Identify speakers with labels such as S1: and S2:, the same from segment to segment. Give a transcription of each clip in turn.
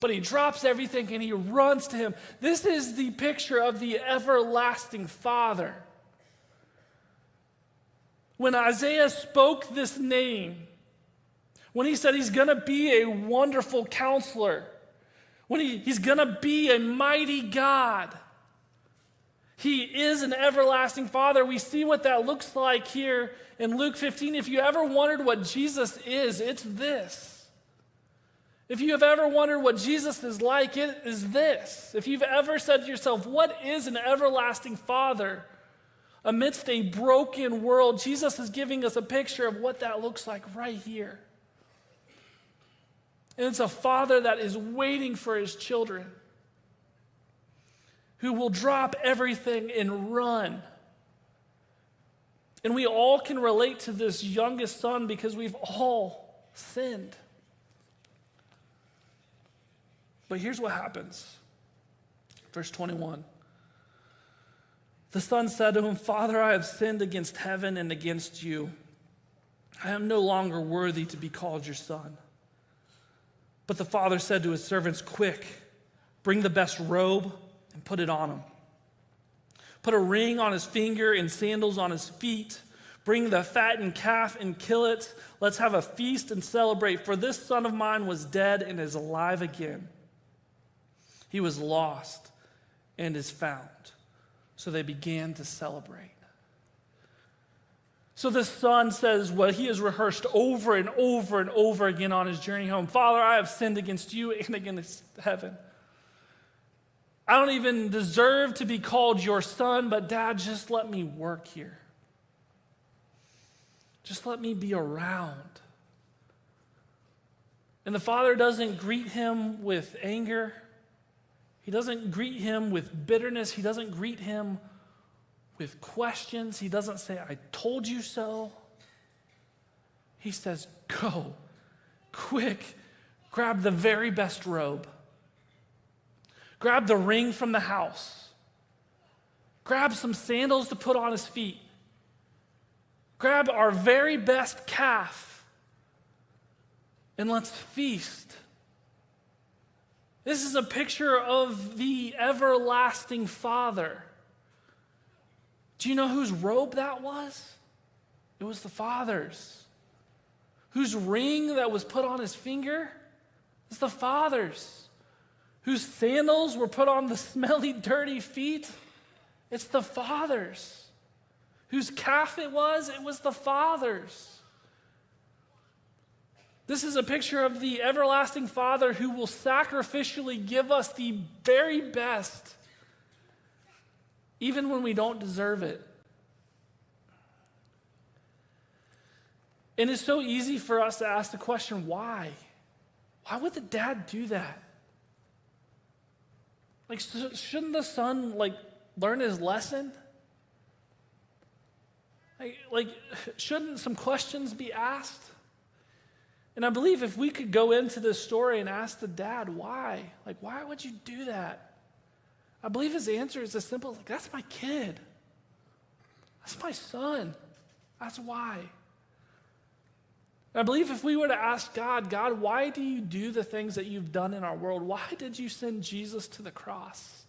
S1: But he drops everything and he runs to him. This is the picture of the everlasting Father. When Isaiah spoke this name, when he said he's going to be a wonderful counselor, when he's going to be a mighty God, he is an everlasting Father. We see what that looks like here in Luke 15. If you ever wondered what Jesus is, it's this. If you have ever wondered what Jesus is like, it is this. If you've ever said to yourself, what is an everlasting Father? Amidst a broken world, Jesus is giving us a picture of what that looks like right here. And it's a Father that is waiting for his children, who will drop everything and run. And we all can relate to this youngest son because we've all sinned. But here's what happens. Verse 21. The son said to him, Father, I have sinned against heaven and against you. I am no longer worthy to be called your son. But the father said to his servants, quick, bring the best robe and put it on him. Put a ring on his finger and sandals on his feet. Bring the fattened calf and kill it. Let's have a feast and celebrate. For this son of mine was dead and is alive again. He was lost and is found. So they began to celebrate. So this son says what he has rehearsed over and over and over again on his journey home. Father, I have sinned against you and against heaven. I don't even deserve to be called your son, but Dad, just let me work here. Just let me be around. And the father doesn't greet him with anger. He doesn't greet him with bitterness. He doesn't greet him with questions. He doesn't say, I told you so. He says, go, quick, grab the very best robe. Grab the ring from the house. Grab some sandals to put on his feet. Grab our very best calf. And let's feast. This is a picture of the everlasting Father. Do you know whose robe that was? It was the Father's. Whose ring that was put on his finger? It's the Father's. Whose sandals were put on the smelly, dirty feet? It's the Father's. Whose calf it was the Father's. This is a picture of the everlasting Father who will sacrificially give us the very best, even when we don't deserve it. And it's so easy for us to ask the question, why? Why would the dad do that? Like, shouldn't the son, learn his lesson? Like, shouldn't some questions be asked? And I believe if we could go into this story and ask the dad, why? Why would you do that? I believe his answer is as simple as, that's my kid. That's my son. That's why. And I believe if we were to ask God, why do you do the things that you've done in our world? Why did you send Jesus to the cross?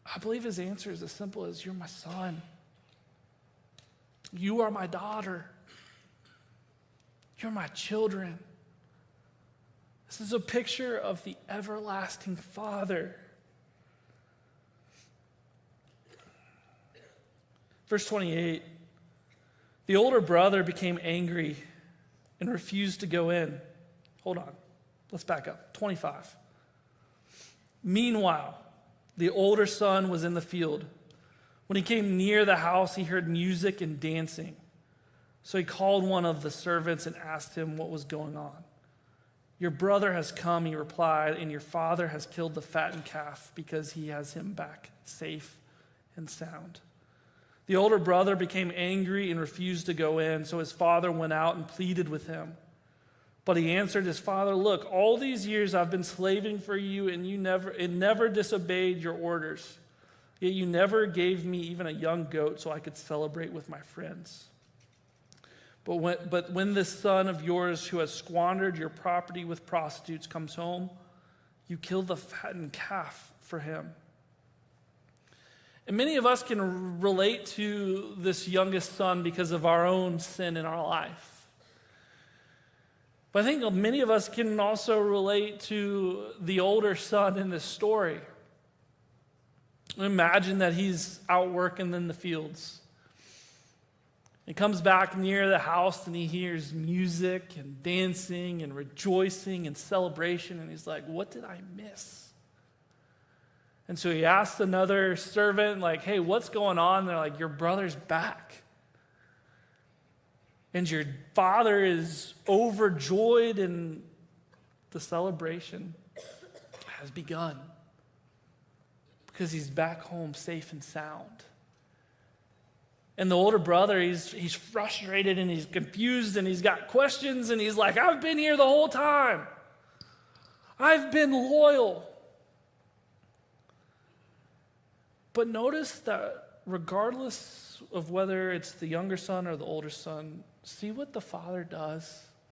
S1: I believe his answer is as simple as, you're my son. You are my daughter. You're my children. This is a picture of the everlasting Father. Verse 28, the older brother became angry and refused to go in. Hold on, let's back up. 25. Meanwhile, the older son was in the field. When he came near the house, he heard music and dancing. So he called one of the servants and asked him what was going on. Your brother has come, he replied, and your father has killed the fattened calf because he has him back safe and sound. The older brother became angry and refused to go in, so his father went out and pleaded with him. But he answered his father, look, all these years I've been slaving for you, and you never disobeyed your orders. Yet you never gave me even a young goat so I could celebrate with my friends. But when this son of yours who has squandered your property with prostitutes comes home, you kill the fattened calf for him." And many of us can relate to this youngest son because of our own sin in our life. But I think many of us can also relate to the older son in this story. Imagine that he's out working in the fields. He comes back near the house and he hears music and dancing and rejoicing and celebration. And he's like, "What did I miss?" And so he asks another servant, like, "Hey, what's going on?" They're like, "Your brother's back. And your father is overjoyed, and the celebration has begun because he's back home safe and sound." And the older brother, he's frustrated and he's confused and he's got questions and he's like, "I've been here the whole time. I've been loyal." But notice that regardless of whether it's the younger son or the older son, see what the father does?